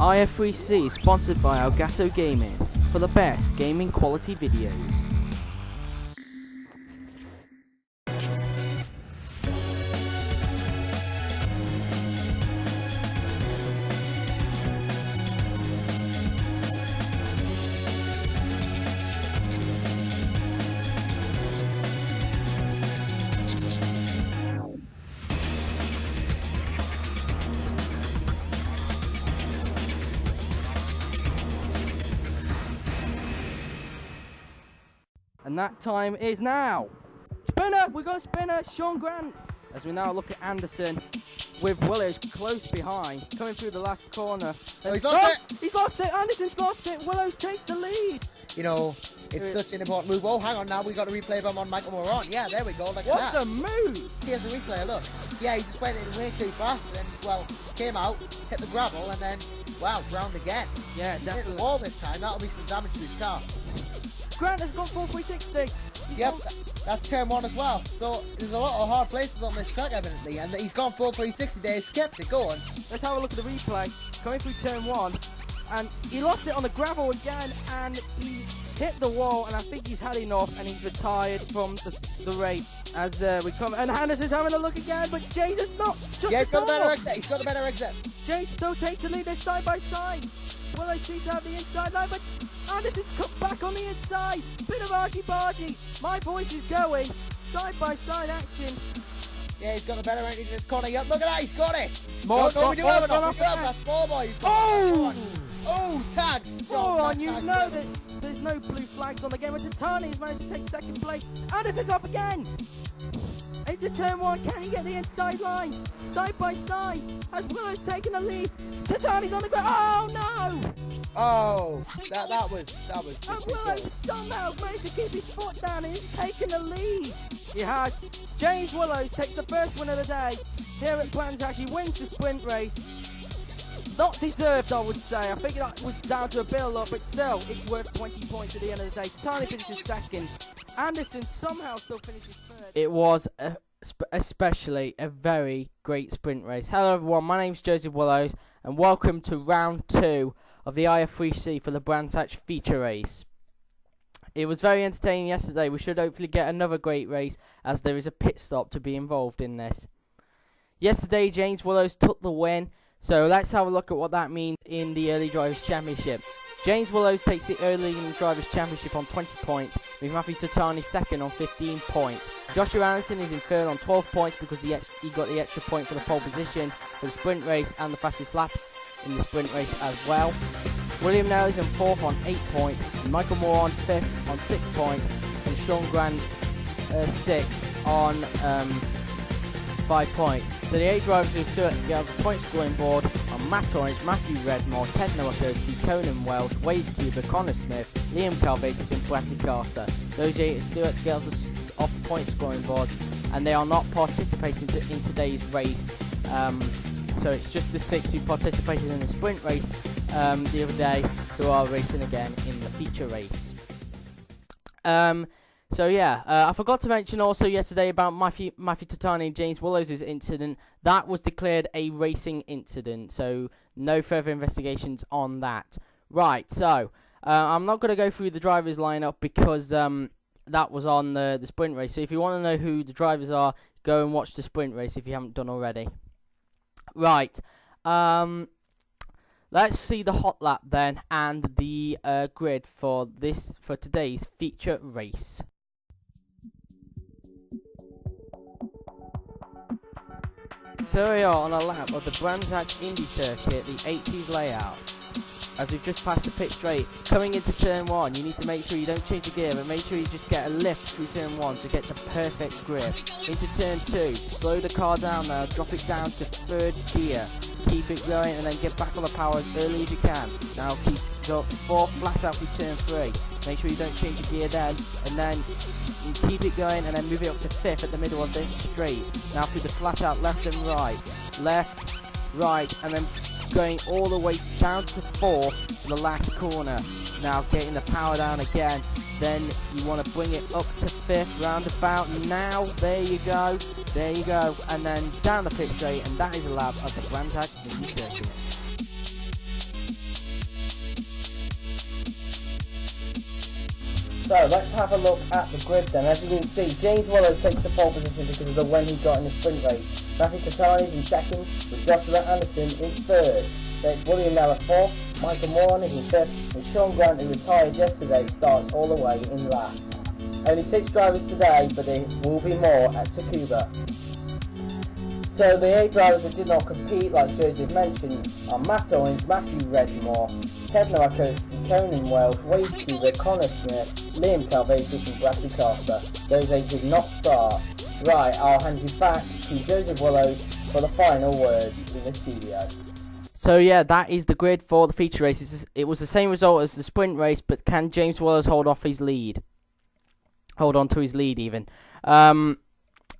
IF3C is sponsored by Elgato Gaming for the best gaming quality videos. And that time is now. Spinner! We got a spinner! Sean Grant! As we now look at Anderson with Willows close behind, coming through the last corner. Oh, he's lost it! He's lost it! Anderson's lost it! Willows takes the lead! You know, it's such an important move. Oh, hang on now, we got a replay of him on Michael Moran. Yeah, there we go, look at that. What's a move? Here's the replay, look. Yeah, he just went in way too fast and, well, came out, hit the gravel, and then, wow, ground again. Yeah, Hit definitely. the wall this time, that'll be some damage to his car. Grant has got 4.60. Yep, that's turn one as well. So there's a lot of hard places on this track evidently, and he's gone full 360 there, he's kept it going. Let's have a look at the replay. Coming through turn one, and he lost it on the gravel again, and he hit the wall, and I think he's had enough, and he's retired from the race. As we come, and Anderson's having a look again, but James is not. Yeah, he's got a better exit. He's got a better exit. James still takes the lead. They're side by side. Willow seems to have the inside line, but Anderson's come back on the inside. Bit of argy-bargy. My voice is going. Side by side action. Yeah, he's got a better entry in this corner. Yep, look at that, he's got it. More, we do have enough. That small boy. Oh, tags. Oh, you know that there's no blue flags on the game. And Tatani has managed to take second place. Anderson's up again. Into turn one, can he get the inside line? Side by side, as Willow's taking the lead. Tatani's on the ground. Oh no! Oh, that was. And Willow somehow managed to keep his foot down and he's taken the lead. He has. James Willows takes the first win of the day here at Branzac. He wins the sprint race. Not deserved, I would say. I think that was down to a build-up, but still, it's worth 20 points at the end of the day. Tatani finishes second. Anderson somehow still finishes third. It was especially a very great sprint race. Hello everyone, my name's Joseph Willows, and welcome to round 2 of the IF3C for the Branzac feature race. It was very entertaining yesterday. We should hopefully get another great race, as there is a pit stop to be involved in this. Yesterday, James Willows took the win, so let's have a look at what that means in the Early Drivers' Championship. James Willows takes the Early Drivers' Championship on 20 points, with Matthew Tatani second on 15 points. Joshua Anderson is in third on 12 points because he got the extra point for the pole position for the sprint race and the fastest lap in the sprint race as well. William Nell is in fourth on 8 points, and Michael Moore on fifth on 6 points, and Sean Grant sixth on 5 points. So the 8 drivers who stood together the point scoring board are Matt Orange, Matthew Redmore, Ted Noakowski, Conan Welch, Wade Cuba, Connor Smith, Liam Calvatus and Bradley Carter. Those 8 stood together off the point scoring board, and they are not participating in today's race. So it's just the 6 who participated in the sprint race the other day who are racing again in the feature race. So yeah, I forgot to mention also yesterday about Matthew Tatani and James Willows' incident. That was declared a racing incident, so no further investigations on that. Right, so I'm not going to go through the drivers lineup because that was on the sprint race. So if you want to know who the drivers are, go and watch the sprint race if you haven't done already. Right, let's see the hot lap then and the grid for today's feature race. So we are on a lap of the Branzac Indy circuit, the 80s layout. As we've just passed the pit straight, coming into turn 1, you need to make sure you don't change the gear, but make sure you just get a lift through turn 1 to get the perfect grip. Into turn 2, slow the car down now, drop it down to 3rd gear. Keep it going and then get back on the power as early as you can. Now go 4 flat out through turn 3. Make sure you don't change the gear then, and then keep it going and then move it up to 5th at the middle of this straight. Now through the flat out left and right. Left, right, and then going all the way down to 4th to the last corner. Now getting the power down again. Then you want to bring it up to 5th roundabout. Now there you go, and then down the pit straight, and that is a lap of the Branzac Indy circuit. So let's have a look at the grid then. As you can see, James Willows takes the pole position because of the when he got in the sprint race. Matthew Catani is in second, with Joshua Anderson in third. Then it's William Miller fourth, Michael Moran is in fifth, and Sean Grant, who retired yesterday, starts all the way in last. Only 6 drivers today, but there will be more at Tsukuba. So the 8 drivers that did not compete, like Joseph mentioned, are Matt Owens, Matthew Redmore, Kevin Rakowski, Conan Wells, Wade Cuba, Connor Smith, Liam Calvatus and Bradley Carter. Those 8 did not start. Right, I'll hand you back to Joseph Willows for the final words in the studio. So yeah, that is the grid for the feature races. It was the same result as the sprint race, but can James Willows hold on to his lead even?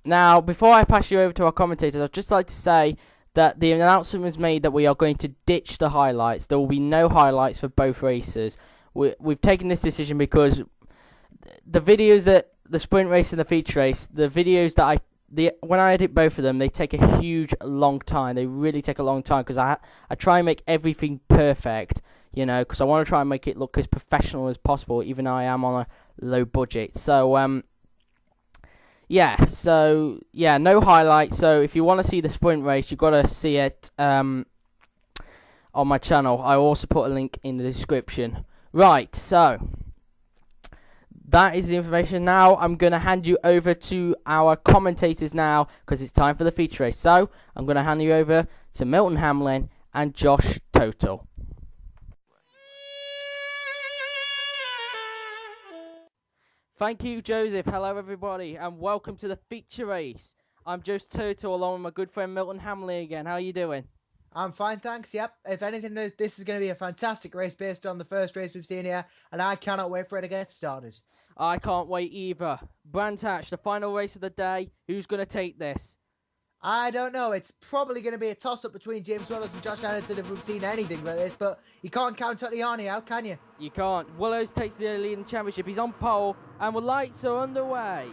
Now, before I pass you over to our commentators, I'd just like to say that the announcement was made that we are going to ditch the highlights. There will be no highlights for both races. We've taken this decision because the videos that the sprint race and the feature race, the videos that when I edit both of them, they take a long time. They really take a long time because I try and make everything perfect, you know, because I want to try and make it look as professional as possible, even though I am on a low budget. So, no highlights. So if you want to see the sprint race, you've got to see it on my channel. I will also put a link in the description. Right, so that is the information. Now I'm going to hand you over to our commentators now because it's time for the feature race. So I'm going to hand you over to Milton Hamlin and Josh Total. Thank you, Joseph. Hello, everybody, and welcome to the feature race. I'm Josh Total, along with my good friend Milton Hamlin again. How are you doing? I'm fine, thanks. Yep. If anything, this is going to be a fantastic race based on the first race we've seen here, and I cannot wait for it to get started. I can't wait either. Brands Hatch, the final race of the day. Who's going to take this? I don't know. It's probably going to be a toss-up between James Willows and Josh Anderson if we've seen anything like this, but you can't count Tatiani out, can you? You can't. Willows takes the lead in the championship. He's on pole, and the lights are underway.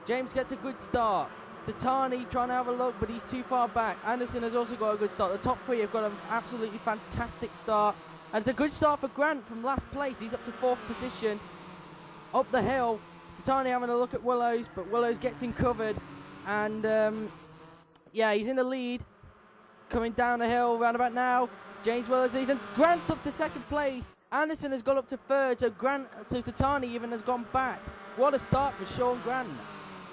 James gets a good start. Tatani trying to have a look, but he's too far back. Anderson has also got a good start. The top 3 have got an absolutely fantastic start. And it's a good start for Grant from last place. He's up to 4th position. Up the hill. Tatani having a look at Willows, but Willows gets him covered. And, he's in the lead. Coming down the hill round about now. James Willows is, and Grant's up to 2nd place. Anderson has gone up to 3rd, so Tatani even has gone back. What a start for Sean Grant.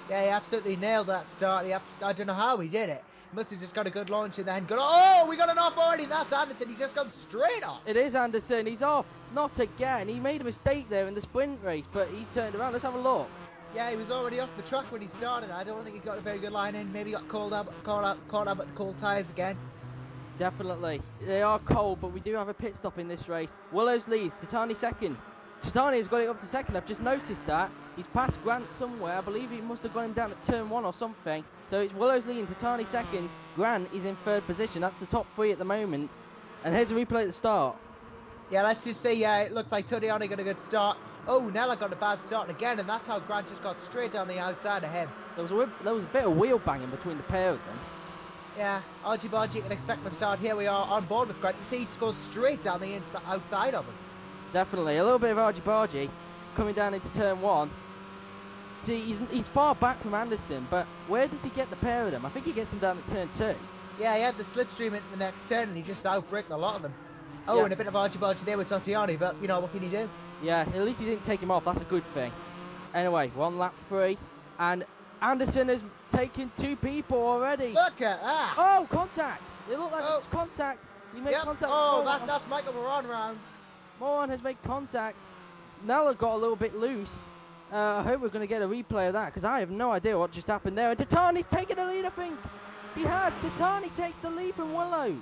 Yeah, he absolutely nailed that start. I don't know how he did it. He must have just got a good launch and then we got an off already. That's Anderson. He's just gone straight off. It is Anderson. He's off. Not again. He made a mistake there in the sprint race, but he turned around. Let's have a look. Yeah, he was already off the track when he started. I don't think he got a very good line in. Maybe got caught up at the cold tyres again. Definitely. They are cold, but we do have a pit stop in this race. Willows leads. Tatani 2nd. Tatani has got it up to 2nd. I've just noticed that. He's passed Grant somewhere. I believe he must have gone him down at turn 1 or something. So it's Willows leading, Tatani 2nd. Grant is in 3rd position. That's the top 3 at the moment. And here's a replay at the start. Yeah, let's just say, it looks like Todiani got a good start. Oh, Nella got a bad start again, and that's how Grant just got straight down the outside of him. There was a bit of wheel banging between the pair of them. Yeah, argy bargy, you can expect from the start. Here we are on board with Grant. You see, he just goes straight down the outside of him. Definitely, a little bit of argy-bargy coming down into turn 1. See, he's far back from Anderson, but where does he get the pair of them? I think he gets him down at turn 2. Yeah, he had the slipstream into the next turn, and he just outbricked a lot of them. Oh, yeah. And a bit of argy-bargy there with Tatiani, but, you know, what can you do? Yeah, at least he didn't take him off. That's a good thing. Anyway, 1 lap 3, and Anderson has taken 2 people already. Look at that! Oh, contact! It looked like it was contact. He made contact. Oh, that's Michael Moran round. Moran has made contact. Nella got a little bit loose. I hope we're going to get a replay of that because I have no idea what just happened there. And Tatani's taking the lead, I think. He has. Tatani takes the lead from Willows.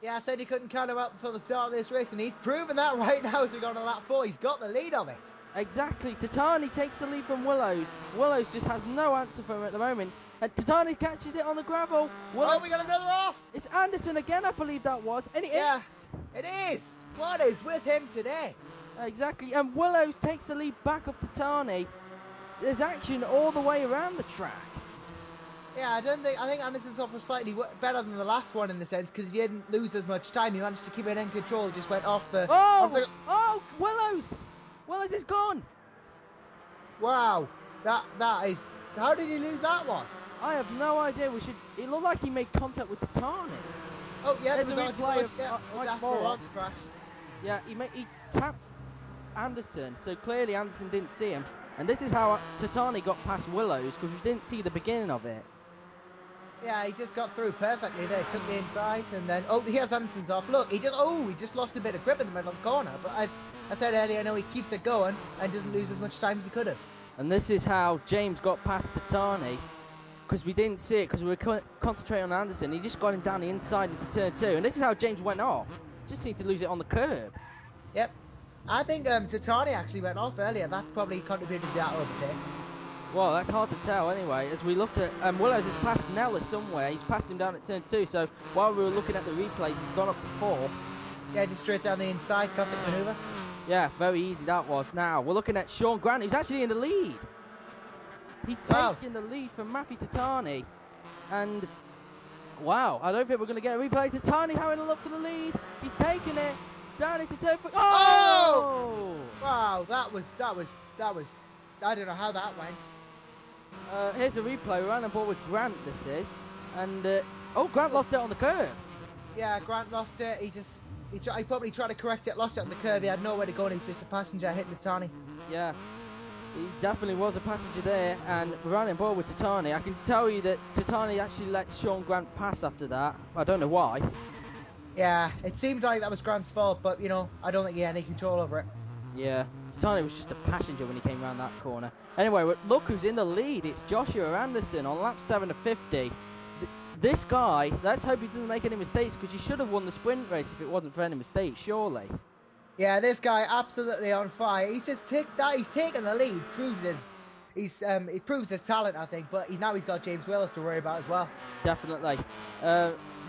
Yeah, I said he couldn't count him out before the start of this race, and he's proven that right now as we go on to lap 4. He's got the lead of it. Exactly. Tatani takes the lead from Willows. Willows just has no answer for him at the moment. And Tatani catches it on the gravel. Willows, we got another off. It's Anderson again, I believe that was. And yes, it is. What is with him today? Exactly. And Willows takes the lead back of Tatani. There's action all the way around the track. Yeah, I think Anderson's off was slightly better than the last one in the sense because he didn't lose as much time. He managed to keep it in control. Just went off the. Oh, Willows! Willows is gone. Wow, that is. How did he lose that one? I have no idea. It looked like he made contact with Titani. Oh yeah, There's there a was replay of that's Moron. Moron's crash. Yeah, he tapped Anderson, so clearly Anderson didn't see him. And this is how Titani got past Willows, because we didn't see the beginning of it. Yeah, he just got through perfectly there. Took the inside, and then here's Anderson's off. Look, he just lost a bit of grip in the middle of the corner. But as I said earlier, I know he keeps it going and doesn't lose as much time as he could have. And this is how James got past Titani, because we didn't see it, because we were concentrating on Anderson. He just got him down the inside into turn 2, and this is how James went off. Just seemed to lose it on the curb. Yep. I think Titani actually went off earlier. That probably contributed to that overtake. Well, that's hard to tell anyway. As we look at Willows has passed Nella somewhere. He's passed him down at turn 2. So while we were looking at the replays, he's gone up to 4th. Yeah, just straight down the inside, classic manoeuvre. Yeah, very easy that was. Now we're looking at Sean Grant, who's actually in the lead. He's taking the lead from Matthew Titani, and wow, I don't think we're going to get a replay. Titani having a look for the lead. He's taking it down into turn 4. Oh! Wow, that was. I don't know how that went. Here's a replay. We're on board with Grant. This is, and Grant lost it on the curb. Yeah, Grant lost it. He probably tried to correct it, lost it on the curve. He had nowhere to go, and he was just a passenger hitting Titani. Yeah, he definitely was a passenger there, and we're on board with Titani. I can tell you that Titani actually let Sean Grant pass after that. I don't know why. Yeah, it seemed like that was Grant's fault, but, I don't think he had any control over it. Yeah, Titani was just a passenger when he came around that corner. Anyway, look who's in the lead. It's Joshua Anderson on lap 7 of 50. This guy, let's hope he doesn't make any mistakes, because he should have won the sprint race if it wasn't for any mistakes, surely. Yeah, this guy absolutely on fire. He's taken the lead, he proves his talent, I think, but now he's got James Willis to worry about as well. Definitely.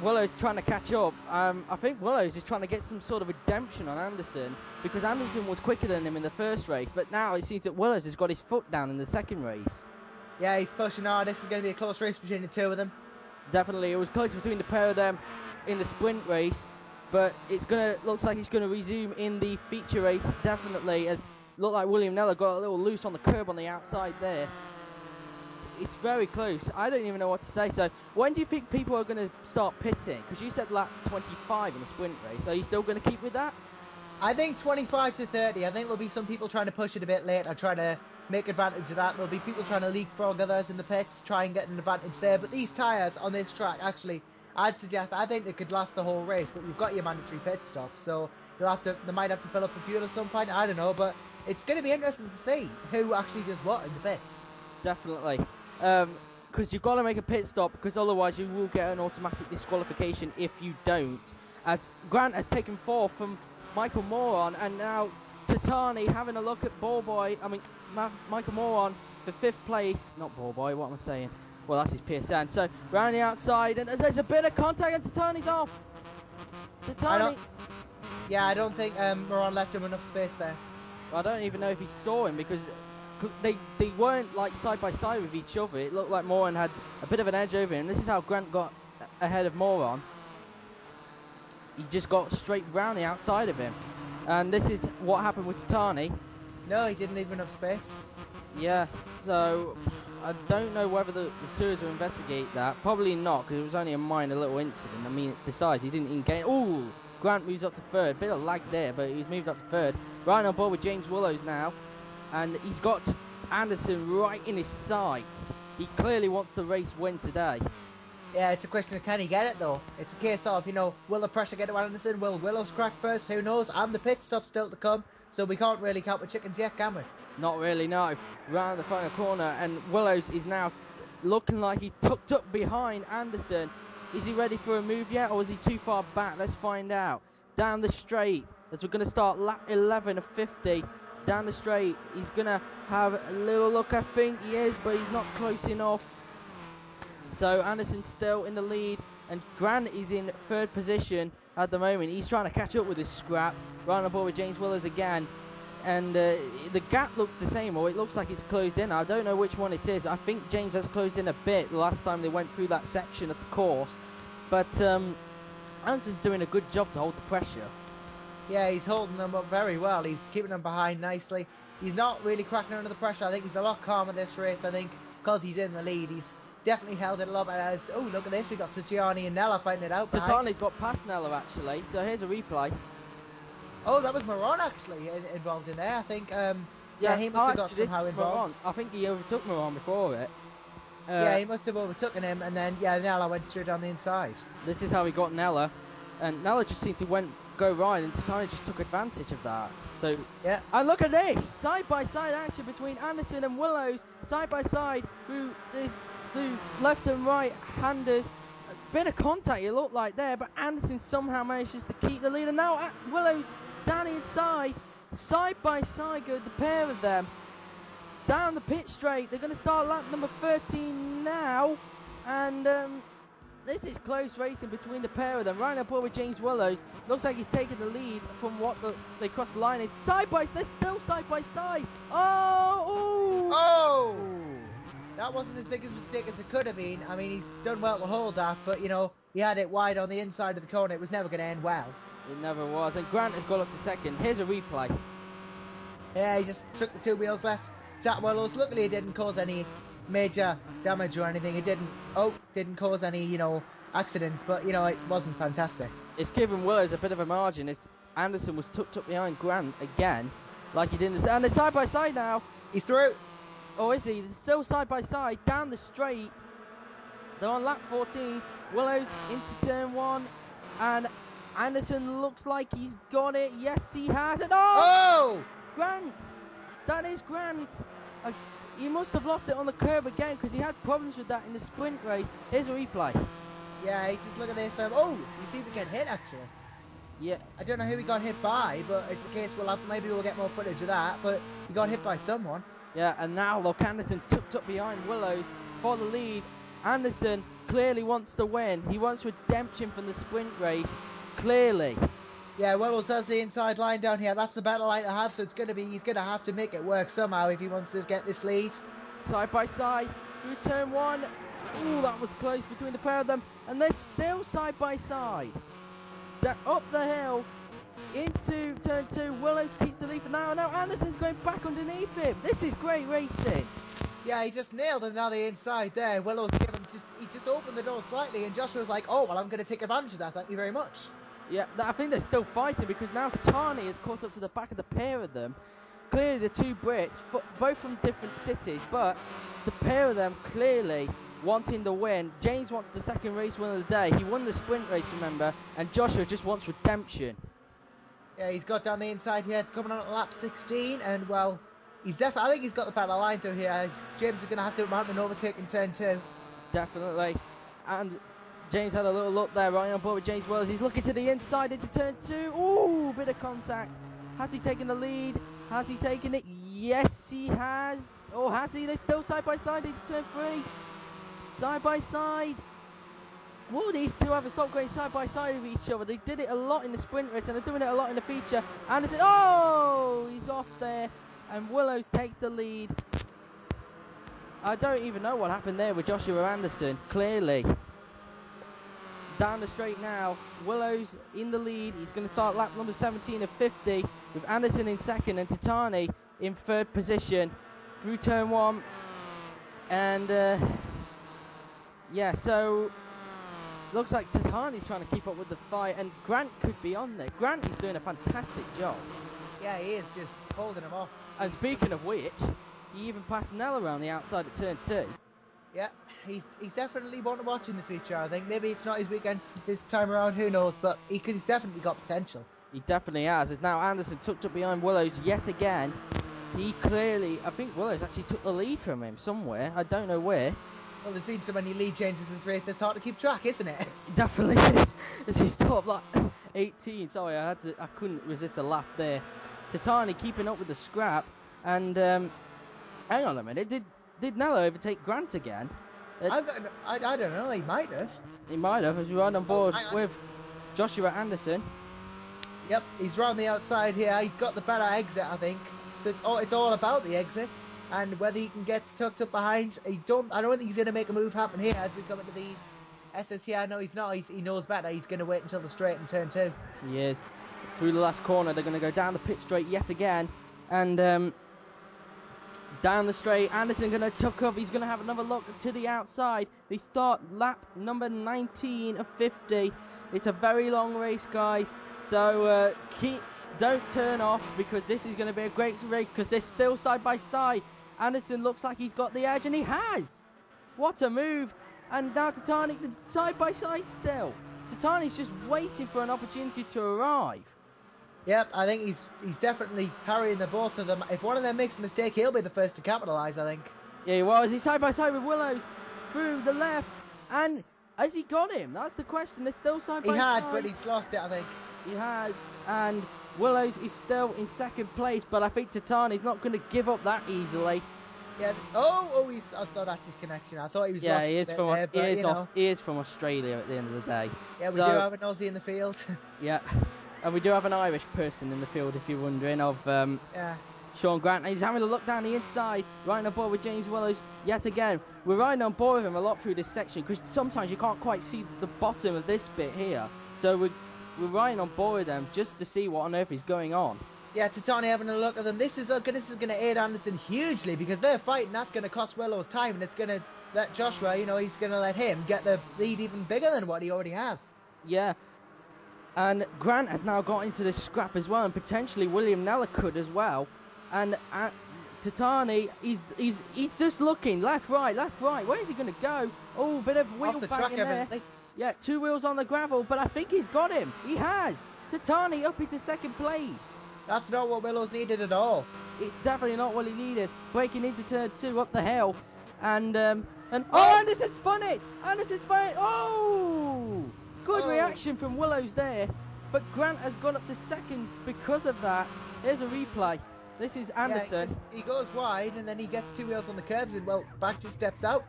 Willows trying to catch up. I think Willows is trying to get some sort of redemption on Anderson, because Anderson was quicker than him in the first race, but now it seems that Willows has got his foot down in the second race. Yeah, he's pushing hard. This is going to be a close race between the two of them. Definitely, it was close between the pair of them in the sprint race, but looks like it's gonna resume in the feature race. Definitely, as looked like William Nella got a little loose on the curb on the outside there. It's very close. I don't even know what to say. So, when do you think people are going to start pitting? Because you said lap 25 in the sprint race. Are you still going to keep with that? I think 25 to 30. I think there'll be some people trying to push it a bit later, trying to make advantage of that. There'll be people trying to leapfrog others in the pits, try and get an advantage there. But these tyres on this track, actually, I think they could last the whole race. But you've got your mandatory pit stop, so they might have to fill up for fuel at some point. I don't know, but it's going to be interesting to see who actually does what in the pits. Definitely. Because you've got to make a pit stop, because otherwise you will get an automatic disqualification if you don't. As Grant has taken 4th from Michael Moron, and now Titani having a look at Michael Moron for 5th place. Not Ballboy, what am I saying? Well, that's his PSN. So, round the outside, and there's a bit of contact, and Titani's off. Titani. I don't think Moron left him enough space there. I don't even know if he saw him, because they weren't like side by side with each other. It looked like Moron had a bit of an edge over him. This is how Grant got ahead of Moron. He just got straight round the outside of him. And this is what happened with Titani. No, he didn't leave enough space. Yeah, so I don't know whether the stewards will investigate that. Probably not, because it was only a minor little incident. I mean, besides, he didn't even gain. Ooh, Grant moves up to 3rd. Bit of lag there, but he's moved up to 3rd. Right on board with James Willows now. And he's got Anderson right in his sights. He clearly wants the race win today. Yeah, it's a question of can he get it, though. It's a case of, will the pressure get to Anderson? Will Willows crack first? Who knows? And the pit stop's still to come, so we can't really count the chickens yet, can we? Not really, no. Round the final corner, and Willows is now looking like he's tucked up behind Anderson. Is he ready for a move yet, or is he too far back? Let's find out. Down the straight, as we're going to start lap 11 of 50. Down the straight, he's going to have a little look, I think he is, but he's not close enough. So Anderson's still in the lead, and Grant is in 3rd position at the moment. He's trying to catch up with this scrap. Right on board with James Willows again. And the gap looks the same, or it looks like it's closed in. I don't know which one it is. I think James has closed in a bit the last time they went through that section of the course. But Anderson's doing a good job to hold the pressure. Yeah, he's holding them up very well. He's keeping them behind nicely. He's not really cracking under the pressure. I think he's a lot calmer this race. I think because he's in the lead, he's definitely held it a lot better. Oh, look at this. We got Tatiani and Nella fighting it out behind. Titani's got past Nella, actually. So here's a replay. Oh, that was Moran actually involved in there. I think, yeah, he must have got somehow involved. I think he overtook Moran before it. Yeah, he must have overtaken him, and then, yeah, Nella went straight on the inside. This is how he got Nella. And Nella just seemed to go right, and Titani just took advantage of that. So, yeah. And look at this! Side-by-side action between Anderson and Willows. Side-by-side through the left and right-handers. A bit of contact, it looked like there, but Anderson somehow manages to keep the lead. And now Willows down the inside. Side-by-side go the pair of them. Down the pit straight. They're going to start lap number 13 now. And this is close racing between the pair of them. Right up with James Willows. Looks like he's taking the lead from what they crossed the line. It's they're still side by side. Oh! Oh! That wasn't as big a mistake as it could have been. I mean, he's done well to hold that, but, you know, he had it wide on the inside of the corner. It was never going to end well. It never was. And Grant has got up to second. Here's a replay. Yeah, he just took the two wheels left. That Willows. Luckily, it didn't cause any major damage or anything. It didn't cause any, you know, accidents, but, you know, it wasn't fantastic. It's given Willows a bit of a margin. Anderson was tucked up behind Grant again, like he did. And they're side by side now. He's through. Oh, is he? They're still side by side down the straight. They're on lap 14. Willows into turn 1, and Anderson looks like he's got it. Yes, he has. And oh! Grant! That is Grant. He must have lost it on the curb again because he had problems with that in the sprint race. Here's a replay. Yeah, he just look at this. Oh, he seemed to get hit actually. Yeah. I don't know who he got hit by, but it's a case maybe we'll get more footage of that. But he got hit by someone. Yeah, and now look, Anderson tucked up behind Willows for the lead. Anderson clearly wants to win. He wants redemption from the sprint race. Clearly. Yeah, Willows has the inside line down here. That's the better line to have, so he's going to have to make it work somehow if he wants to get this lead. Side by side through turn 1. Ooh, that was close between the pair of them. And they're still side by side. They're up the hill into turn 2. Willows keeps the lead for now. Now Anderson's going back underneath him. This is great racing. Yeah, he just nailed him down the inside there. Willows he just opened the door slightly, and Joshua was like, oh, well, I'm going to take advantage of that. Thank you very much. Yeah, I think they're still fighting because now Tani has caught up to the back of the pair of them. Clearly the two Brits, both from different cities, but the pair of them clearly wanting the win. James wants the second race win of the day. He won the sprint race, remember, and Joshua just wants redemption. Yeah, he's got down the inside here, coming on at lap 16, and, well, I think he's got the better line through here. James is going to have to mount an overtake in turn 2. Definitely. And James had a little look there, right on board with James Wells. He's looking to the inside into turn 2. Ooh, bit of contact. Has he taken the lead? Has he taken it? Yes, he has. Oh, has he? They're still side by side into turn 3. Side by side. Whoa, these two haven't stopped going side by side with each other. They did it a lot in the sprint race and they're doing it a lot in the feature. Anderson, oh, he's off there. And Willows takes the lead. I don't even know what happened there with Joshua Anderson, clearly. Down the straight now, Willows in the lead. He's going to start lap number 17 of 50 with Anderson in second and Titani in third position through turn 1. And yeah, so looks like Titani's trying to keep up with the fight, and Grant could be on there. Grant is doing a fantastic job. Yeah, he is just holding him off. And speaking of which, he even passed Nella around the outside at turn 2. Yeah, he's definitely one to watch in the future, I think. Maybe it's not his weekend this time around, who knows, but he's definitely got potential. He definitely has. As now Anderson tucked up behind Willows yet again. He clearly, I think Willows actually took the lead from him somewhere. I don't know where. Well, there's been so many lead changes this race, it's hard to keep track, isn't it? It definitely is. As he stopped like 18. Sorry, I couldn't resist a laugh there. Titani keeping up with the scrap. And hang on a minute, did Nella overtake Grant again? I don't know, he might have. He might have, as we ride on board with Joshua Anderson. Yep, he's round the outside here. He's got the better exit, I think. So it's all about the exit. And whether he can get tucked up behind, I don't think he's going to make a move happen here as we come into these SS here. No, he's not. He knows better. He's going to wait until the straight in turn 2. He is. through the last corner. They're going to go down the pit straight yet again. And down the straight, Anderson going to tuck up. He's going to have another look to the outside. They start lap number 19 of 50. It's a very long race, guys. So don't turn off, because this is going to be a great race, because they're still side by side. Anderson looks like he's got the edge, and he has. What a move. And now Titanic side by side still. Titanic's just waiting for an opportunity to arrive. Yep, I think he's definitely carrying the both of them. If one of them makes a mistake, he'll be the first to capitalise, I think. Yeah, he was. He's side by side with Willows through the left. And has he got him? That's the question. They're still side by side. He had, but he's lost it, I think. He has. And Willows is still in second place, but I think Titani's not going to give up that easily. Yeah. I thought that's his connection. I thought he was. Yeah, lost he is from. there, but, he is from Australia at the end of the day. Yeah, we do have an Aussie in the field. Yeah, and we do have an Irish person in the field, if you're wondering. Of Sean Grant. And he's having a look down the inside, riding on board with James Willows yet again. We're riding on board with him a lot through this section, because sometimes you can't quite see the bottom of this bit here. So we're riding on board with them just to see what on earth is going on. Yeah, Titani having a look at them. This is going to aid Anderson hugely, because they're fighting. That's going to cost Willows time, and it's going to let Joshua, he's going to let him get the lead even bigger than what he already has. Yeah. And Grant has now got into this scrap as well, and potentially William Neller could as well. And Titani, he's just looking left, right. Where is he going to go? Oh, bit of wheel off the bang track, in there. evidently. Yeah, 2 wheels on the gravel, but I think he's got him. He has. Titani up into second place. That's not what Willows needed at all. It's definitely not what he needed. Breaking into turn 2 up the hill. And Anderson spun it! Oh! Good reaction from Willows there. But Grant has gone up to second because of that. Here's a replay. This is Anderson. Yeah, he goes wide, and then he gets 2 wheels on the curbs, and, back just steps out.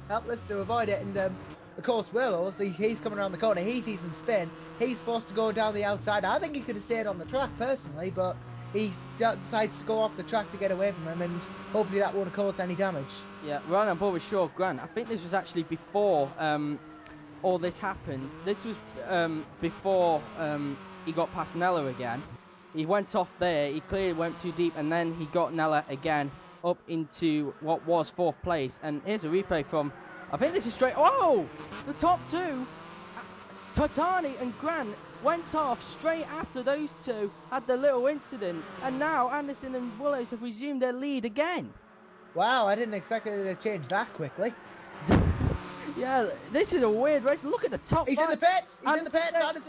Helpless to avoid it, and, of course, Willows, he's coming around the corner. He sees him spin. He's forced to go down the outside. I think he could have stayed on the track, personally, but he decides to go off the track to get away from him, and hopefully that won't have caused any damage. Yeah, right on board with Sean Grant. I think this was actually before all this happened. This was before he got past Nella again. He went off there. He clearly went too deep, and then he got Nella again up into what was 4th place. And here's a replay from, I think this is straight. Oh, the top 2, Titani and Grant, went off straight after those two had their little incident, and now Anderson and Willows have resumed their lead again. Wow, I didn't expect it to change that quickly. Yeah, this is a weird race. Look at the top. He's in the pits. Anderson's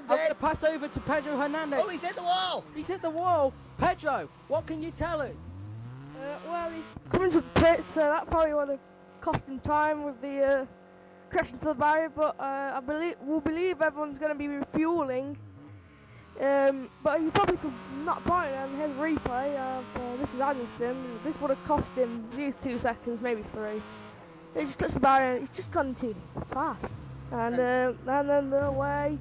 I'm going to pass over to Pedro Hernandez. Oh, he's hit the wall. He's hit the wall. Pedro, what can you tell us? Well, he's coming to the pits, so that probably would have cost him time with the crash into the barrier. But we'll believe everyone's going to be refueling. But you probably could not buy it. And here's a replay of this is Anderson. This would have cost him at least 2 seconds, maybe 3. He just touched the barrier. He's just gone too fast. And then the way.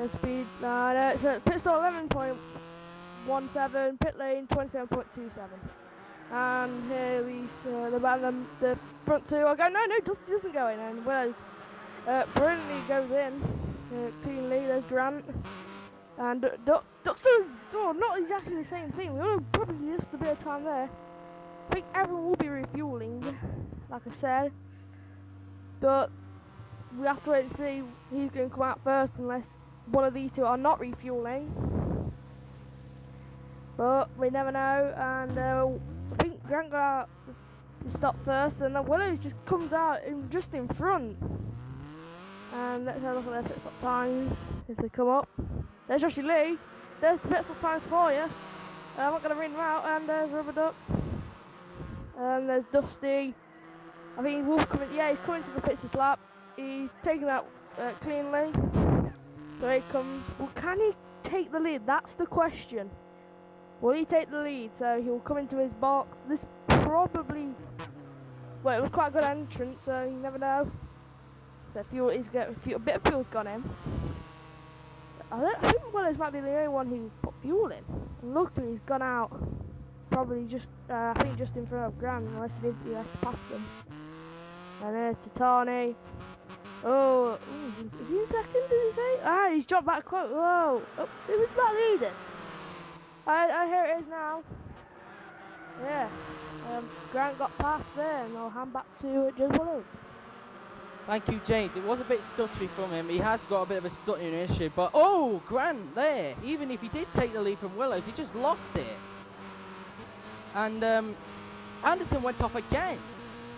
Speed. No, so pit stop 11.17. Pit lane 27.27. And here we the front 2 are going. No, doesn't go in. And Willows brilliantly goes in cleanly. There's Grant. And Ducks not exactly the same thing. We would have probably lost a bit of time there. I think everyone will be refueling, like I said, but we have to wait and see who's going to come out first, unless one of these two are not refueling. But we never know, and I think Grant got out to stop first, and then Willows just comes out just in front. And let's have a look at their pit stop times if they come up. There's Joshie Lee. There's the pit stop times for you. I'm not going to read them out, and there's Rubber Duck. And there's Dusty. I think Wolf coming. Yeah, he's coming to the pits this lap. He's taking that cleanly. There he comes. Well, can he take the lead? That's the question. Will he take the lead? So he'll come into his box. This probably. Well, it was quite a good entrance, so you never know. So fuel is a bit of fuel's gone in. I think Willows might be the only one who put fuel in. And luckily, he's gone out. Probably just, I think just in front of Grant, unless he passed him. And there's Titani. Oh, is he in second, did he say? Ah, he's dropped back quite. Whoa. Oh, who was that leading? I hear it is now. Yeah. Grant got past there, and I'll hand back to James Willows. Thank you, James. It was a bit stuttery from him. He has got a bit of a stuttering issue, but oh, Grant there. Even if he did take the lead from Willows, he just lost it. And Anderson went off again.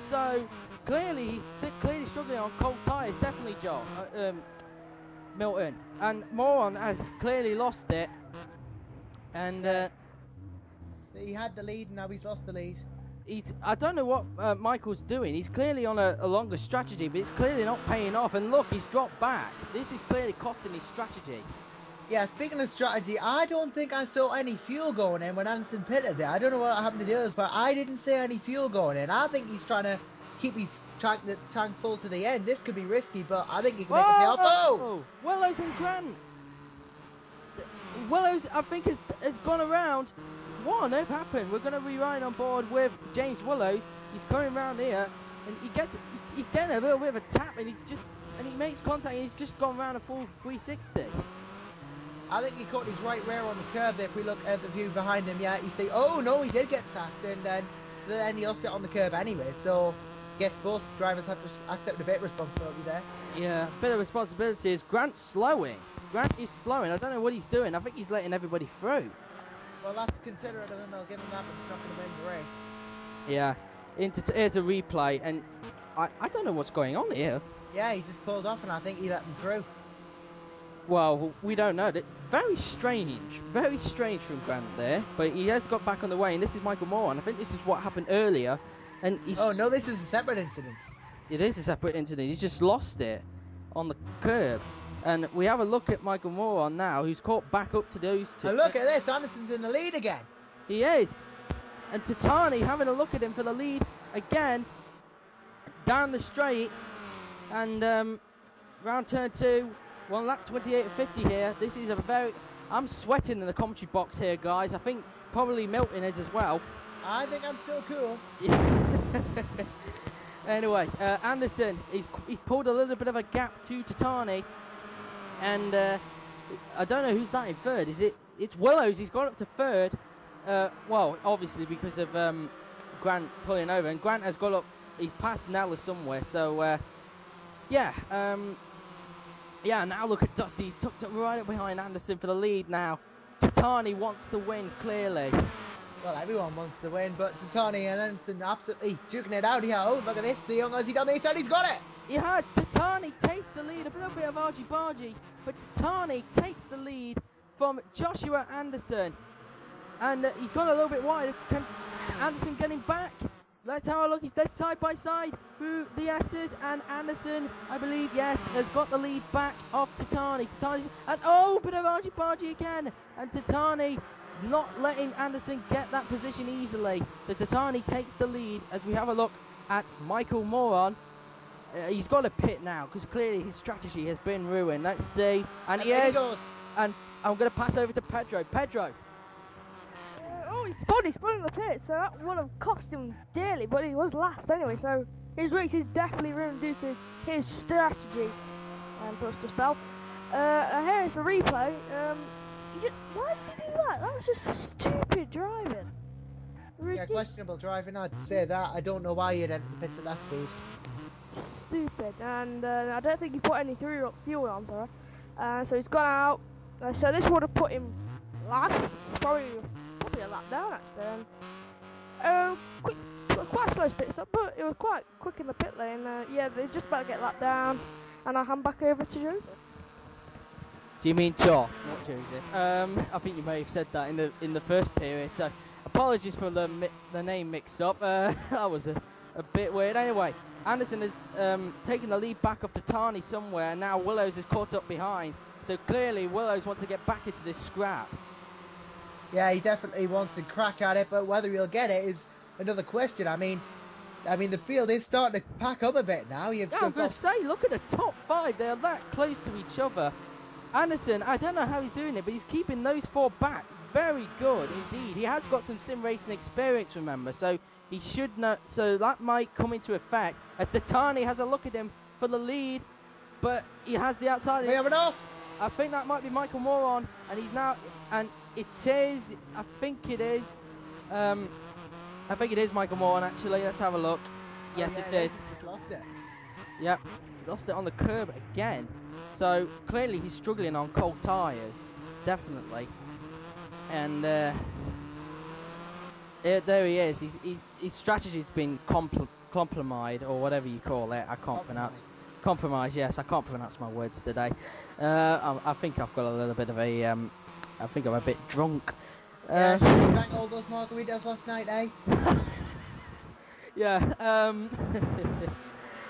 So clearly he's clearly struggling on cold tyres. Definitely, Joe. Milton. And Moron has clearly lost it. And he had the lead, and now he's lost the lead. I don't know what Michael's doing. He's clearly on a longer strategy, but it's clearly not paying off. And look, he's dropped back. This is clearly costing his strategy. Yeah, speaking of strategy, I don't think I saw any fuel going in when Anderson pitted there. I don't know what happened to the others, but I didn't see any fuel going in. I think he's trying to keep his tank full to the end. This could be risky, but I think he can make it pay off. Oh! Willows and Grant. Willows, I think, has gone around. What on earth happened? We're going to ride on board with James Willows. He's coming around here, and he's getting a little bit of a tap, and he makes contact, and he's just gone around a full 360. I think he caught his right rear on the curve there. If we look at the view behind him, yeah, you see, oh no, he did get tapped, and then he lost it on the curve anyway. So, guess both drivers have to accept a bit of responsibility there. Yeah, a bit of responsibility is Grant's slowing. Grant is slowing. I don't know what he's doing. I think he's letting everybody through. Well, that's considerate of him. I'll give him that, but it's not going to win the race. Yeah, here's a replay, and I don't know what's going on here. Yeah, he just pulled off, and I think he let him through. Well, we don't know. Very strange from Grant there, but he has got back on the way, and this is Michael Moore, and I think this is what happened earlier. And he's no, this is a separate incident. It is a separate incident. He's just lost it on the curb. And we have a look at Michael Moore now, who's caught back up to those two. And look at this, Anderson's in the lead again. He is. And Tatani having a look at him for the lead again, down the straight. And round turn 2, 1 lap 28.50 here. This is a I'm sweating in the commentary box here, guys. I think probably Milton is as well. I think I'm still cool. Anyway, Anderson, he's pulled a little bit of a gap to Tatani. And I don't know who's that in third. It's Willows. He's gone up to third. Well, obviously because of Grant pulling over. And Grant has got up. He's past Nella somewhere. So, yeah. Yeah, now look at Dusty. He's tucked up right up behind Anderson for the lead now. Tatani wants to win, clearly. Well, everyone wants to win, but Tatani and Anderson absolutely duking it out here. Oh, look at this. The young Aussie down the inside. He's got it. He has. Tatani takes the lead. A little bit of argy-bargy, but Tatani takes the lead from Joshua Anderson. And he's gone a little bit wide. Can Anderson getting back? Let's have a look. They're side by side through the S's, and Anderson, I believe, yes, has got the lead back off Tatani. And oh, bit of argy-bargy again. And Tatani not letting Anderson get that position easily. So Tatani takes the lead as we have a look at Michael Moron. He's got to pit now because clearly his strategy has been ruined. Let's see. And he is. And I'm going to pass over to Pedro. Pedro. Oh, he spun in the pit, so that would have cost him dearly, but he was last anyway, so his race is definitely ruined due to his strategy. And so it's just fell. And here is the replay. Why did he do that? That was just stupid driving. Yeah, questionable driving, I'd say that. I don't know why he'd enter the pits at that speed. Stupid, and I don't think he put any fuel on for her. So he's gone out. So this would have put him last, probably a lap down actually. Quite a slow pit stop, but it was quite quick in the pit lane. Yeah, they're just about to get lap down, and I'll hand back over to Joseph. Do you mean Josh, not Joseph? I think you may have said that in the first period. So apologies for the name mix-up. That was a bit weird. Anyway, Anderson has taken the lead back off Tatani somewhere, and now Willows is caught up behind. So clearly Willows wants to get back into this scrap. Yeah, he definitely wants to crack at it, but whether he'll get it is another question. I mean, the field is starting to pack up a bit now. I'm going to say, look at the top 5. They're that close to each other. Anderson, I don't know how he's doing it, but he's keeping those 4 back. Very good indeed. He has got some sim racing experience, remember, so he should know. So that might come into effect as Tatani has a look at him for the lead. but he has the outside. We have enough. I think that might be Michael Moron, and he's now, and it is, I think it is Michael Moron actually. Let's have a look. Yes, yeah, it is. Just lost it. Yep, lost it on the curb again. So clearly he's struggling on cold tyres, definitely. And there he is. His strategy's been compromised, or whatever you call it. I can't pronounce. Compromise, yes, I can't pronounce my words today. I think I've got a little bit of a, I think I'm a bit drunk. Yeah, you drank all those margaritas last night, eh? Yeah,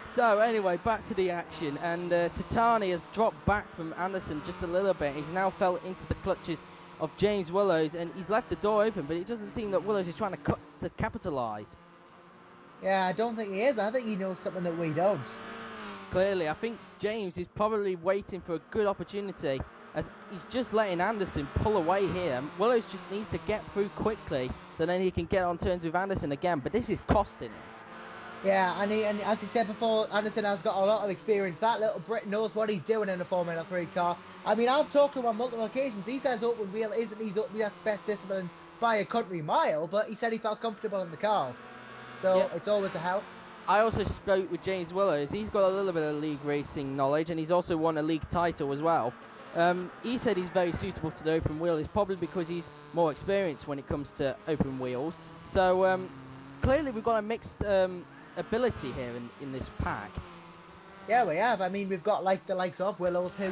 so anyway, back to the action, and Titani has dropped back from Anderson just a little bit. He's now fell into the clutches of James Willows, and he's left the door open, but it doesn't seem that Willows is trying to capitalise. Yeah, I don't think he is. I think he knows something that we don't. Clearly, I think James is probably waiting for a good opportunity, as he's just letting Anderson pull away here. Willows just needs to get through quickly so then he can get on terms with Anderson again, but this is costing him. Yeah, and as he said before, Anderson has got a lot of experience. That little Brit knows what he's doing in a Formula 3 car. I mean, I've talked to him on multiple occasions. He says open wheel isn't his best discipline by a country mile, but he said he felt comfortable in the cars. So It's always a help. I also spoke with James Willows. He's got a little bit of league racing knowledge, and he's also won a league title as well. He said he's very suitable to the open wheel. It's probably because he's more experienced when it comes to open wheels. So clearly we've got a mixed ability here in this pack. Yeah, we have. I mean, we've got like the likes of Willows who,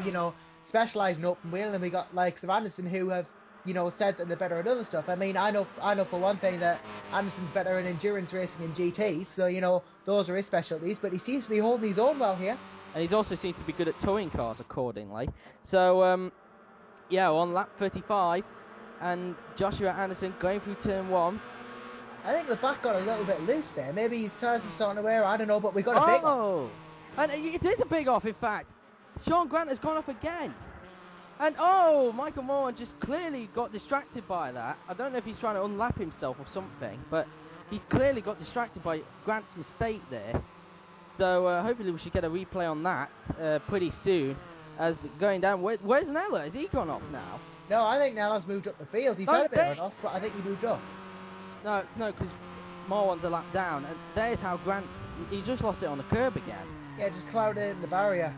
specialise in open wheel, and we got likes of Anderson who have, said that they're better at other stuff. I mean, I know for one thing that Anderson's better in endurance racing and GTs, so, those are his specialties, but he seems to be holding his own well here. And he also seems to be good at towing cars accordingly. So, yeah, on lap 35, and Joshua Anderson going through turn 1. I think the back got a little bit loose there. Maybe his tyres are starting to wear, I don't know, but we got a big off. And it is a big off, in fact. Sean Grant has gone off again. And Michael Moran just clearly got distracted by that. I don't know if he's trying to unlap himself or something, but he clearly got distracted by Grant's mistake there. So hopefully we should get a replay on that pretty soon. As going down, where's Nella? Has he gone off now? No, I think Nella's moved up the field. He's had a bit of an off, but I think he moved up. No, because Moran's a lap down, and there's how Grant, he just lost it on the curb again. Yeah, just clouded in the barrier.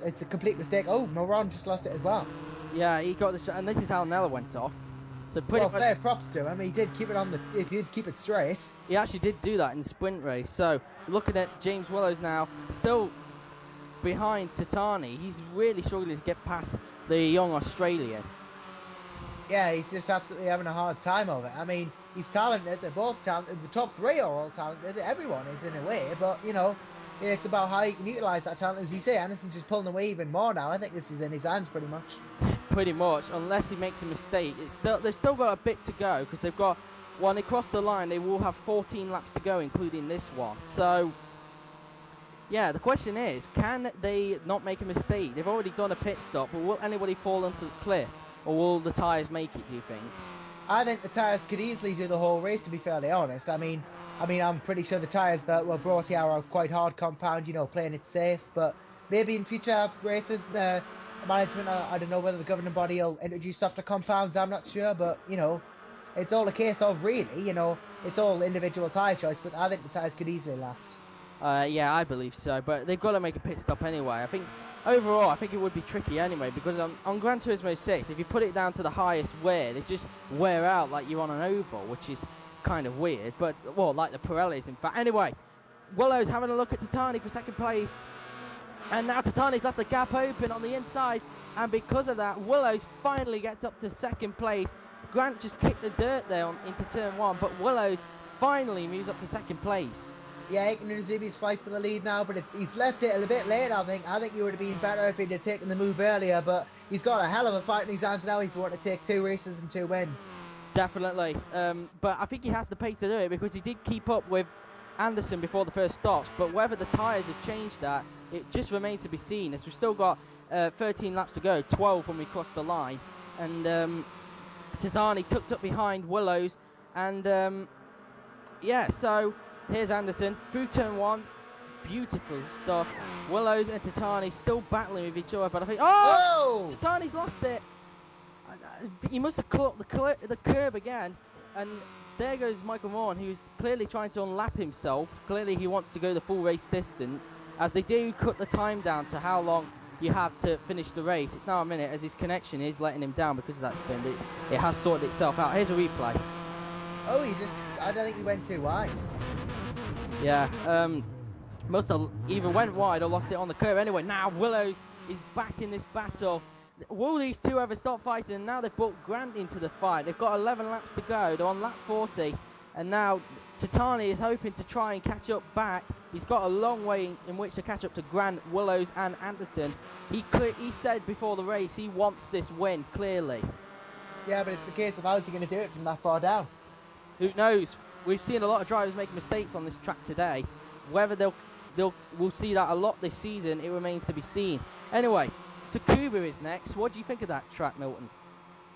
It's a complete mistake. Oh, Moran just lost it as well. Yeah, he got this, and this is how Nella went off. So pretty much, fair props to him. He did keep it straight. He actually did do that in the sprint race. So looking at James Willows now, still behind Titani. He's really struggling to get past the young Australian. Yeah, he's just absolutely having a hard time of it. I mean, he's talented. They're both talented. The top three are all talented. Everyone is in a way, but it's about how you can utilise that talent. As you say, Anderson's just pulling away even more now. I think this is in his hands pretty much. Pretty much, unless he makes a mistake. They've still got a bit to go, because they've got, when they cross the line, they will have 14 laps to go, including this one. So, yeah, the question is, can they not make a mistake? They've already done a pit stop, but will anybody fall onto the cliff? Or will the tyres make it, do you think? I think the tyres could easily do the whole race, to be fairly honest. I mean, I'm pretty sure the tyres that were brought here are quite hard compound, playing it safe. But maybe in future races, the management, I don't know whether the governing body will introduce softer compounds, I'm not sure. But, it's all a case of really, it's all individual tyre choice. But I think the tyres could easily last. Yeah, I believe so. But they've got to make a pit stop anyway. I think overall, I think it would be tricky anyway, because on Gran Turismo 6, if you put it down to the highest wear, they just wear out like you're on an oval, which is kind of weird, but, well, like the Pirellis, in fact. Anyway, Willows having a look at Titani for second place, and now Titani's left the gap open on the inside, and because of that, Willows finally gets up to second place. Grant just kicked the dirt there into turn 1, but Willows finally moves up to second place. Yeah, Aiken Uzubi's fight for the lead now, but he's left it a bit late, I think. I think he would have been better if he'd have taken the move earlier, but he's got a hell of a fight in his hands now if you want to take 2 races and 2 wins. Definitely. But I think he has the pace to do it, because he did keep up with Anderson before the first stops, but whether the tyres have changed that, it just remains to be seen, as we've still got 13 laps to go, 12 when we cross the line, and Titani tucked up behind Willows, and yeah, so here's Anderson through turn 1, beautiful stuff. Willows and Titani still battling with each other, but I think, oh, Titani's lost it. He must have caught the curb again, and there goes Michael Moore, who's clearly trying to unlap himself. Clearly he wants to go the full race distance, as they do cut the time down to how long you have to finish the race. It's now a minute, as his connection is letting him down because of that spin, but it has sorted itself out. Here's a replay. Oh, I don't think he went too wide. Yeah, must have either went wide or lost it on the curve. Anyway, now Willows is back in this battle. Will these two ever stop fighting? And now they've brought Grant into the fight. They've got 11 laps to go. They're on lap 40. And now Titani is hoping to try and catch up back. He's got a long way in which to catch up to Grant, Willows and Anderson. He said before the race he wants this win, clearly. Yeah, but it's a case of how's he going to do it from that far down? Who knows? We've seen a lot of drivers make mistakes on this track today. Whether we'll see that a lot this season, it remains to be seen. Anyway, Tsukuba is next. What do you think of that track, Milton?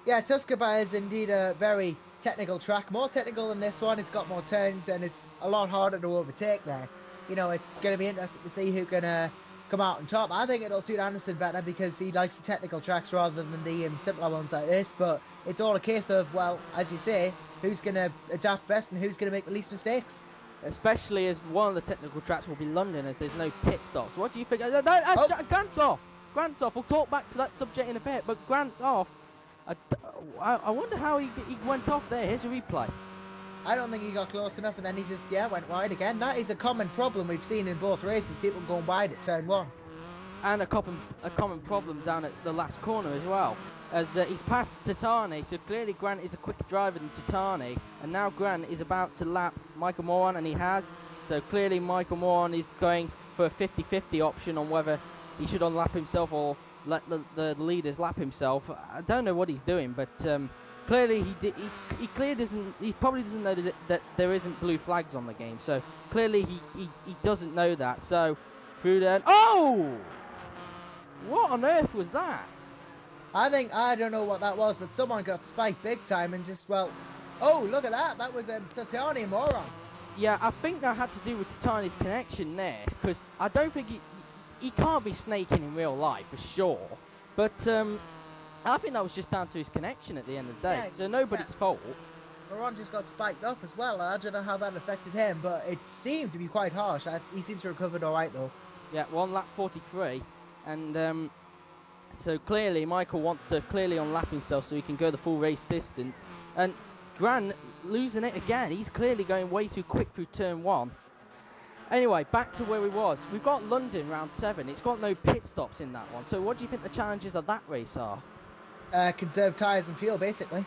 Yeah, Tsukuba is indeed a very technical track. More technical than this one. It's got more turns and it's a lot harder to overtake there. You know, it's going to be interesting to see who can come out on top. I think it'll suit Anderson better because he likes the technical tracks rather than the simpler ones like this. But it's all a case of, well, as you say, who's going to adapt best and who's going to make the least mistakes. Especially as one of the technical tracks will be London, as there's no pit stops. What do you think? Grant's off. Grant's off. We'll talk back to that subject in a bit, but Grant's off. I wonder how he went off there. Here's a replay. I don't think he got close enough, and then he just, went wide again. That is a common problem we've seen in both races, people going wide at turn 1. And a common problem down at the last corner as well, as he's passed Titani, so clearly Grant is a quicker driver than Titani, and now Grant is about to lap Michael Moran, and he has, so clearly Michael Moran is going for a 50-50 option on whether he should unlap himself or let the leaders lap himself. I don't know what he's doing, but clearly he probably doesn't know that there isn't blue flags on the game, so clearly he doesn't know that, so through there, oh! What on earth was that? I don't know what that was, but someone got spiked big time and just, well, oh, look at that. That was Titani Moron. Yeah, I think that had to do with Titani's connection there, because I don't think he can't be snaking in real life, for sure. But I think that was just down to his connection at the end of the day, so nobody's fault. Moran just got spiked off as well. I don't know how that affected him, but it seemed to be quite harsh. He seems to have recovered all right, though. Yeah, well, on lap 43. And so clearly Michael wants to unlap himself so he can go the full race distance. And Grant losing it again. He's clearly going way too quick through turn 1. Anyway, back to where we was. We've got London round 7. It's got no pit stops in that one. So what do you think the challenges of that race are? Conserve tyres and fuel, basically.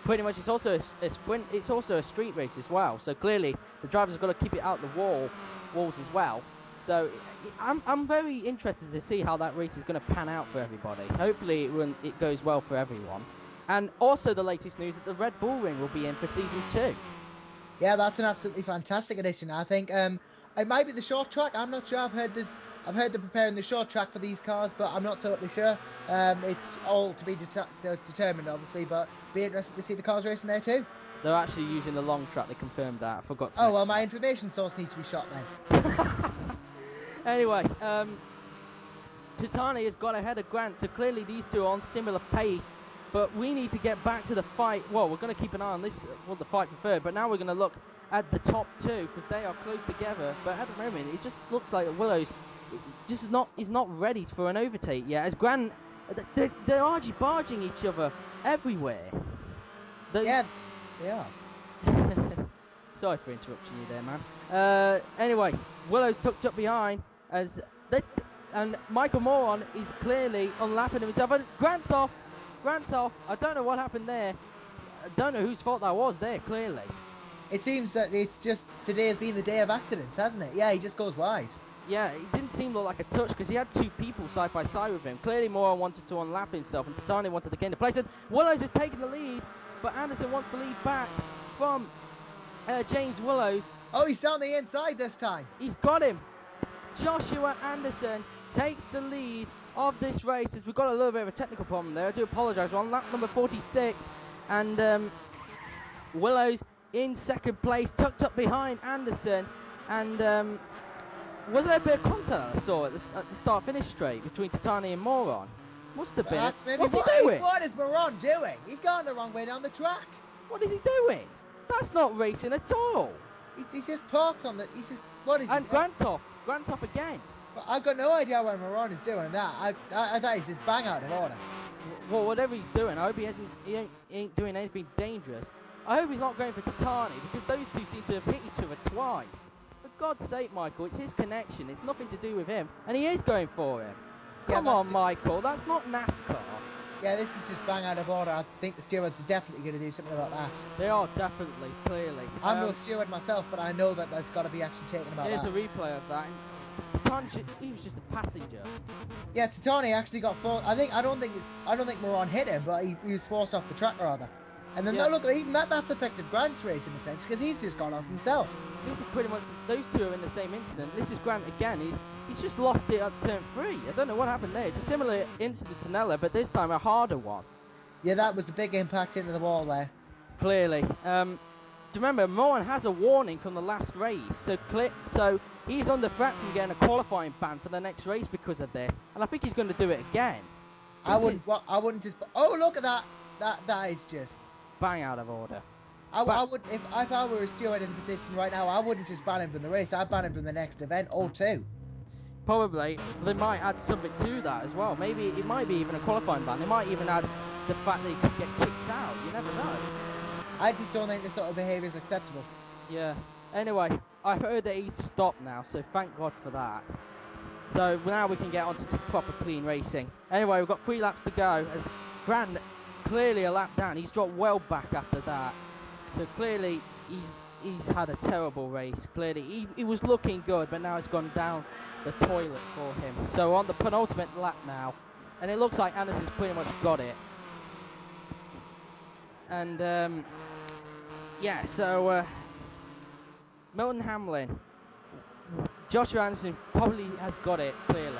Pretty much. It's also a sprint. It's also a street race as well. So clearly the drivers have got to keep it out the walls as well. So I'm very interested to see how that race is going to pan out for everybody. Hopefully it goes well for everyone. And also the latest news that the Red Bull Ring will be in for Season 2. Yeah, that's an absolutely fantastic addition. I think it might be the short track. I'm not sure. I've heard they're preparing the short track for these cars, but I'm not totally sure. It's all to be determined, obviously, but be interested to see the cars racing there too. They're actually using the long track. They confirmed that. I forgot to mention. Well, my information source needs to be shot then. Anyway, Titani has got ahead of Grant, so clearly these two are on similar pace, but we need to get back to the fight. Well, we're going to keep an eye on this, the fight for third, but now we're going to look at the top two, because they are close together, but at the moment, it just looks like Willows is not ready for an overtake yet, as Grant, they're argy-barging each other everywhere. Yeah, they are. Sorry for interrupting you there, man. Anyway, Willow's tucked up behind and Michael Moron is clearly unlapping himself. And Grant's off. I don't know what happened there. I don't know whose fault that was there, clearly. It seems that it's just today has been the day of accidents, hasn't it? Yeah, he just goes wide. Yeah, it didn't seem like a touch because he had two people side by side with him. Clearly Moron wanted to unlap himself and Titani wanted to gain the place. And Willows is taking the lead, but Anderson wants to lead back from James Willows. Oh, he's on the inside this time. He's got him. Joshua Anderson takes the lead of this race, as we've got a little bit of a technical problem there. I do apologise. We're on lap number 46, and Willows in second place, tucked up behind Anderson, and Was there a bit of contact I saw at the start-finish straight between Titani and Moron? Must have been. What's he doing? What is Moron doing? He's gone the wrong way down the track. What is he doing? That's not racing at all. He's just parked on the. He's just. What is he doing? And Grant's off again. Well, I've got no idea why Moron is doing that. I thought he's just bang out of order. Well, whatever he's doing, I hope he ain't doing anything dangerous. I hope he's not going for Titani, because those two seem to have hit each other twice. For God's sake, Michael, it's his connection. It's nothing to do with him. And he is going for him. Come on, Michael, that's not NASCAR. Yeah, this is just bang out of order. I think the stewards are definitely going to do something about that. They are, definitely, clearly. I'm no steward myself, but I know that there's got to be action taken about that. There's a replay of that. Titani, he was just a passenger. Yeah, Titani actually got forced. I don't think Moron hit him, but he was forced off the track rather. And then look, even that's affected Grant's race in a sense, because he's just gone off himself. This is pretty much, those two are in the same incident. This is Grant again. He's just lost it at turn 3. I don't know what happened there. It's a similar incident to Nella, but this time a harder one. Yeah, that was a big impact into the wall there. Clearly. Do you remember, Moran has a warning from the last race, so he's on the threat from getting a qualifying ban for the next race because of this, and I think he's going to do it again. I wouldn't just. Oh, look at that! That is just bang out of order. I would, if I were a steward in the position right now, I wouldn't just ban him from the race. I'd ban him from the next event or two. Probably. They might add something to that as well. Maybe it might be even a qualifying ban. They might even add the fact that he could get kicked out. You never know. I just don't think this sort of behaviour is acceptable. Yeah. Anyway, I've heard that he's stopped now, so thank God for that. So now we can get on to proper clean racing. Anyway, we've got 3 laps to go as Grant clearly a lap down. He's dropped well back after that. So clearly he's had a terrible race. Clearly he was looking good, but now it's gone down the toilet for him. So on the penultimate lap now, and it looks like Anderson's pretty much got it. And yeah, so Milton Hamlin, Joshua Anderson probably has got it clearly.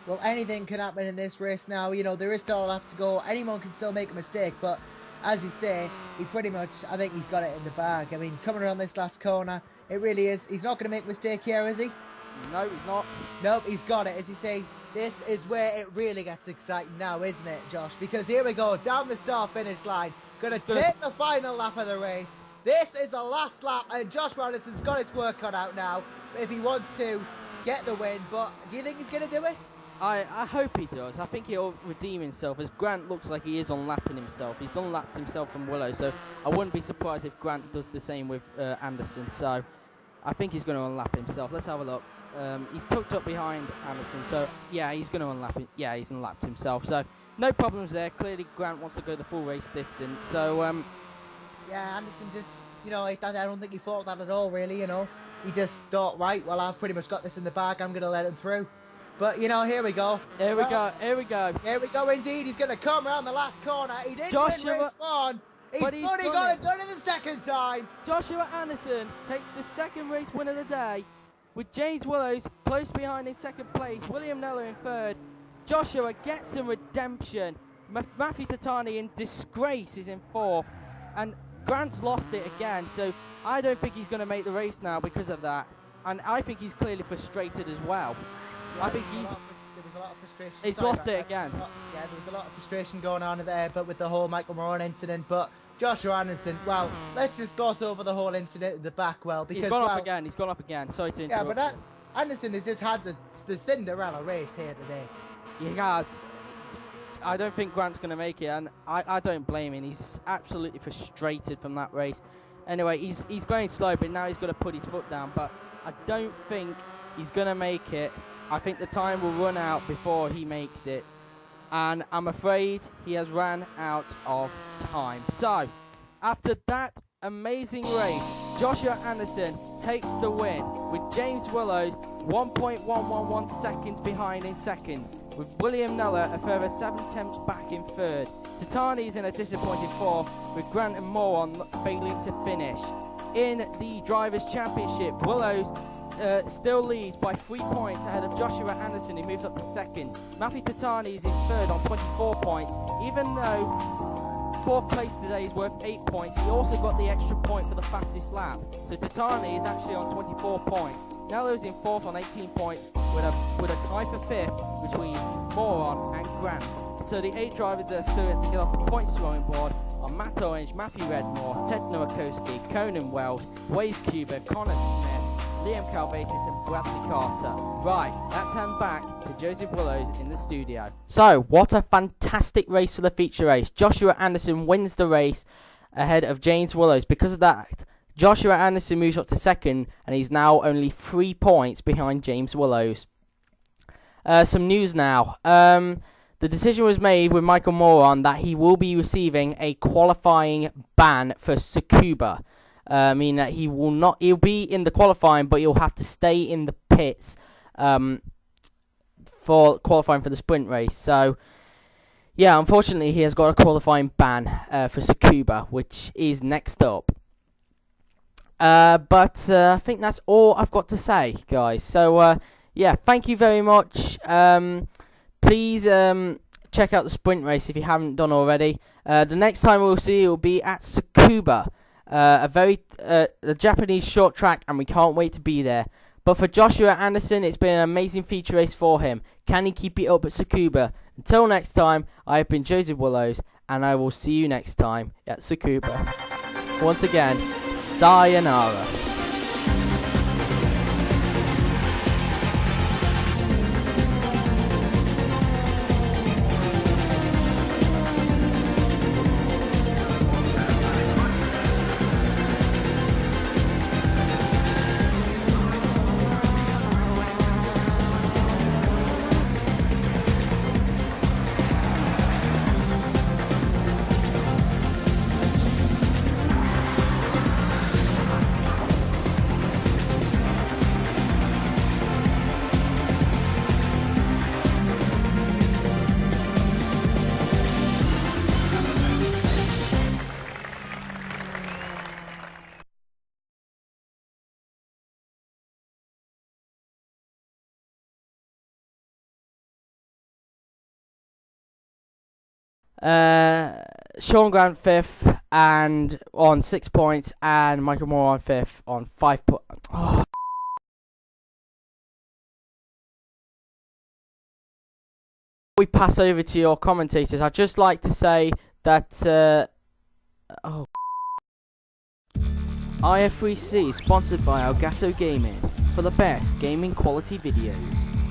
Well, anything can happen in this race now. You know, there is still a lap to go. Anyone can still make a mistake, but as you say, he pretty much, I think he's got it in the bag. I mean, coming around this last corner, it really is. He's not going to make a mistake here, is he? No, he's not. Nope, he's got it. As you say, this is where it really gets exciting now, isn't it, Josh? Because here we go, down the start-finish line. Going to take the final lap of the race. This is the last lap, and Josh Anderson's got his work cut out now if he wants to get the win. But do you think he's going to do it? I hope he does. I think he'll redeem himself, as Grant looks like he is unlapping himself. He's unlapped himself from Willow, so I wouldn't be surprised if Grant does the same with Anderson. So I think he's going to unlap himself. Let's have a look. He's tucked up behind Anderson, so yeah, he's going to unlap it. Yeah, he's unlapped himself. So no problems there. Clearly, Grant wants to go the full race distance. So yeah, Anderson just, you know, I don't think he thought that at all, really. You know, he just thought, right, well, I've pretty much got this in the bag. I'm going to let him through. But, you know, here we go. Here we go. Here we go. Here we go, indeed. He's going to come around the last corner. He didn't win race 1. He's bloody got it done in the second time. Joshua Anderson takes the second race win of the day, with James Willows close behind in second place, William Neller in third. Joshua gets some redemption. Matthew Titani in disgrace is in fourth. And Grant's lost it again, so I don't think he's going to make the race now because of that. And I think he's clearly frustrated as well. Yeah, I think there was a lot of frustration. He's lost it again. Yeah, there was a lot of frustration going on there, but with the whole Michael Moran incident. But Joshua Anderson, well, let's just gloss over the whole incident in the back. Well, because he's gone off again. He's gone off again. Sorry to interrupt. Yeah, but Anderson has just had the Cinderella race here today. He has. I don't think Grant's going to make it, and I don't blame him. He's absolutely frustrated from that race. Anyway, he's going slow, but now he's got to put his foot down. But I don't think he's going to make it. I think the time will run out before he makes it. And I'm afraid he has ran out of time. So, after that amazing race, Joshua Anderson takes the win, with James Willows 1.111 seconds behind in second, with William Neller a further 7/10 back in third. Titani is in a disappointing fourth, with Grant and Moran failing to finish. In the Drivers' Championship, Willows still leads by 3 points ahead of Joshua Anderson, who moves up to second. Matthew Titani is in third on 24 points. Even though fourth place today is worth 8 points, he also got the extra point for the fastest lap. So Titani is actually on 24 points. Nello's in 4th on 18 points with a tie for 5th between Moron and Grant. So the 8 drivers that are still yet to get off the points scoring board are Matt Orange, Matthew Redmore, Ted Nowakowski, Conan Welsh, Waze Cuba, Connor Smith, Liam Calvatis and Bradley Carter. Right, let's hand back to Joseph Willows in the studio. So, what a fantastic race for the feature race. Joshua Anderson wins the race ahead of James Willows. Because of that, Joshua Anderson moves up to 2nd, and he's now only 3 points behind James Willows. Some news now. The decision was made with Michael Moron that he will be receiving a qualifying ban for Tsukuba. Meaning that he'll be in the qualifying, but he'll have to stay in the pits for qualifying for the sprint race. So, yeah, unfortunately, he has got a qualifying ban for Tsukuba, which is next up. But I think that's all I've got to say, guys. So, yeah, thank you very much. Please check out the sprint race if you haven't done already. The next time we'll see you will be at Tsukuba, a Japanese short track, and we can't wait to be there. But for Joshua Anderson, it's been an amazing feature race for him. Can he keep it up at Tsukuba? Until next time, I have been Joseph Willows, and I will see you next time at Tsukuba. Once again, sayonara. Sean Grant 5th and on 6 points, and Michael Moore on 5th on 5 points. Oh. We pass over to your commentators. I'd just like to say that IF3C is sponsored by Elgato Gaming for the best gaming quality videos.